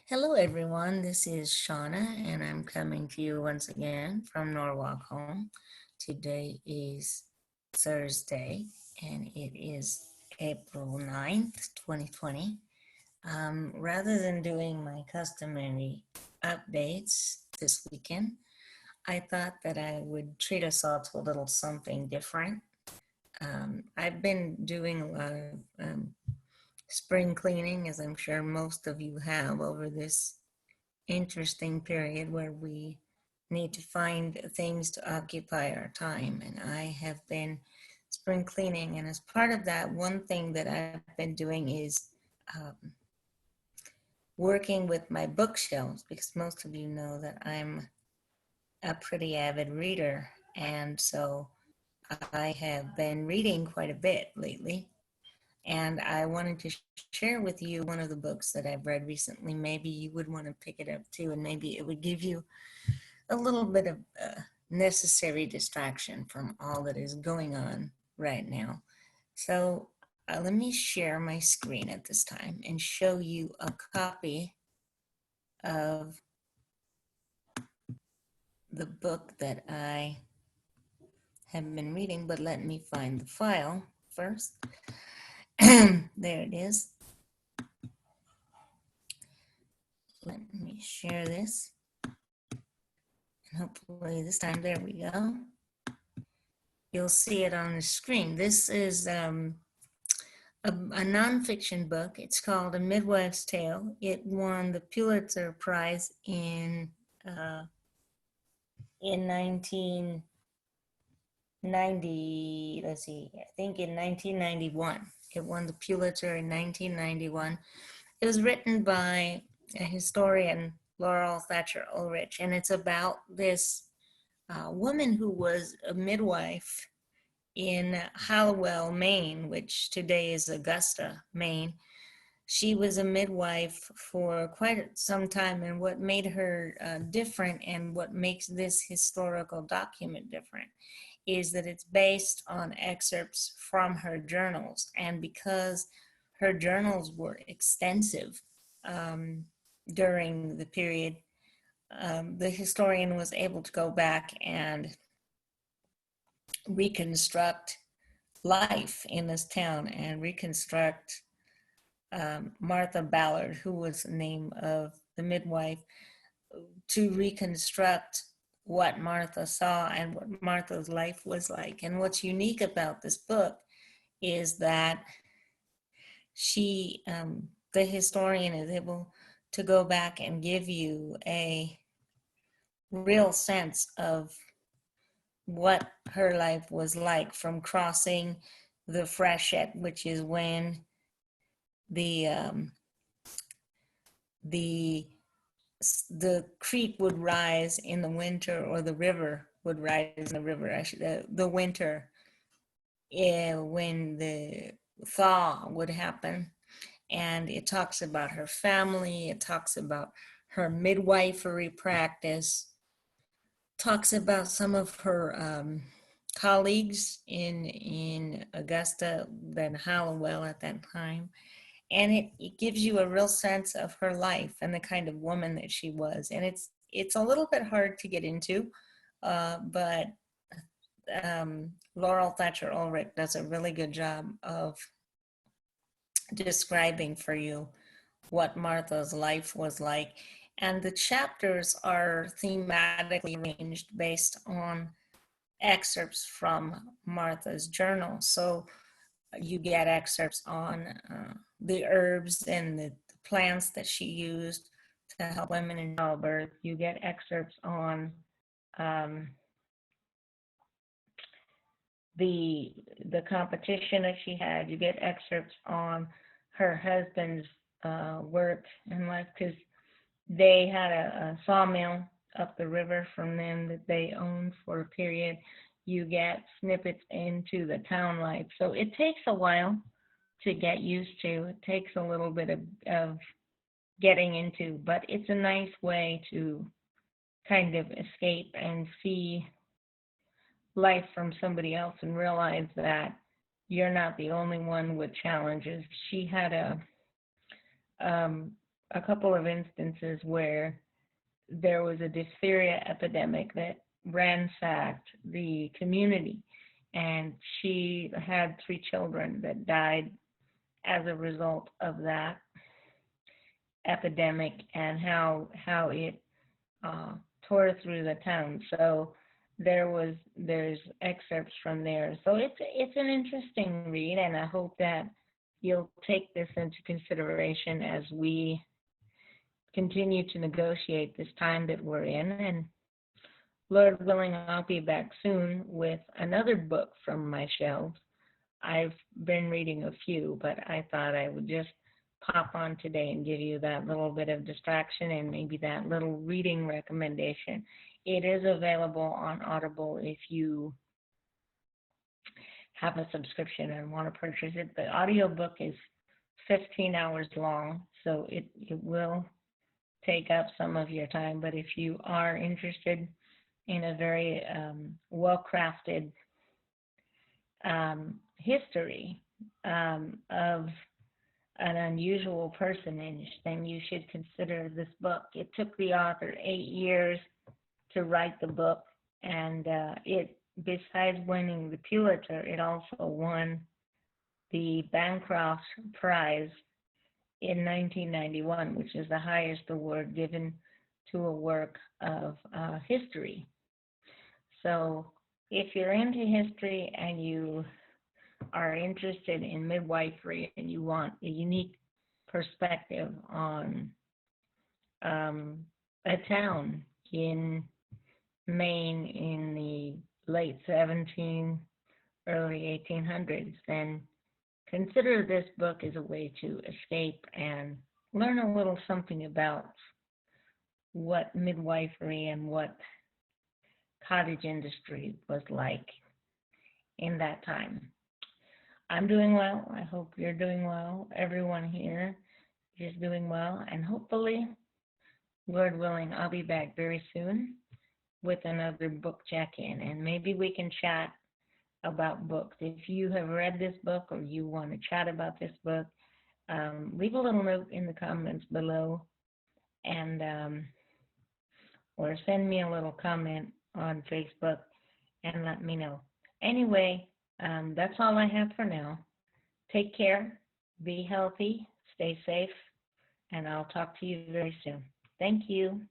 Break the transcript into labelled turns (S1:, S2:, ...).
S1: Hello, everyone. This is Shauna, and I'm coming to you once again from Norwalk Home. Today is Thursday, and it is April 9th, 2020. Rather than doing my customary updates this weekend, I thought that I would treat us all to a little something different. I've been doing a lot of spring cleaning, as I'm sure most of you have, over this interesting period where we need to find things to occupy our time. And I have been spring cleaning. And as part of that, one thing that I've been doing is um, working with my bookshelves, because most of you know that I'm a pretty avid reader. And so I have been reading quite a bit lately. And I wanted to share with you one of the books that I've read recently. Maybe you would want to pick it up too, and maybe it would give you a little bit of necessary distraction from all that is going on right now. So let me share my screen at this time and show you a copy of the book that I have been reading, but let me find the file first. There it is. Let me share this. And hopefully this time, there we go. You'll see it on the screen. This is a nonfiction book. It's called A Midwife's Tale. It won the Pulitzer Prize in 1990. Let's see, I think in 1991. It won the Pulitzer in 1991. It was written by a historian, Laurel Thatcher Ulrich, and it's about this woman who was a midwife in Hallowell, Maine, which today is Augusta, Maine. She was a midwife for quite some time, and what made her different and what makes this historical document different is that it's based on excerpts from her journals. And because her journals were extensive during the period, the historian was able to go back and reconstruct life in this town and reconstruct Martha Ballard, who was the name of the midwife, to reconstruct what Martha saw and what Martha's life was like. And what's unique about this book is that the historian is able to go back and give you a real sense of what her life was like, from crossing the freshet, which is when the the the creek would rise in the winter, or the river would rise in the river, actually, the winter, when the thaw would happen. And it talks about her family, it talks about her midwifery practice, talks about some of her colleagues in Augusta, then Hallowell at that time. And it gives you a real sense of her life and the kind of woman that she was. And it's a little bit hard to get into, but Laurel Thatcher Ulrich does a really good job of describing for you what Martha's life was like. And the chapters are thematically arranged based on excerpts from Martha's journal. So you get excerpts on the herbs and the plants that she used to help women in childbirth. You get excerpts on the competition that she had. You get excerpts on her husband's work and life, because they had a sawmill up the river from them that they owned for a period. You get snippets into the town life. So it takes a while to get used to. It takes a little bit of getting into, but it's a nice way to kind of escape and see life from somebody else and realize that you're not the only one with challenges. She had a a couple of instances where there was a diphtheria epidemic that ransacked the community, and she had 3 children that died as a result of that epidemic, and how it uh, tore through the town. So there's excerpts from there. So it's an interesting read, and I hope that you'll take this into consideration as we continue to negotiate this time that we're in. And Lord willing, I'll be back soon with another book from my shelves. I've been reading a few, but I thought I would just pop on today and give you that little bit of distraction and maybe that little reading recommendation. It is available on Audible if you have a subscription and want to purchase it. The audiobook is 15 hours long, so it will take up some of your time. But if you are interested in a very well-crafted history of an unusual personage, then you should consider this book. It took the author 8 years to write the book, and it, besides winning the Pulitzer, it also won the Bancroft Prize in 1991, which is the highest award given to a work of history. So if you're into history and you are interested in midwifery and you want a unique perspective on a town in Maine in the late 17, early 1800s, then consider this book as a way to escape and learn a little something about what midwifery and what cottage industry was like in that time. I'm doing well. I hope you're doing well. Everyone here is doing well. And hopefully, Lord willing, I'll be back very soon with another book check-in. And maybe we can chat about books. If you have read this book or you want to chat about this book, leave a little note in the comments below, and or send me a little comment on Facebook and let me know. Anyway, that's all I have for now. Take care, be healthy, stay safe, and I'll talk to you very soon. Thank you.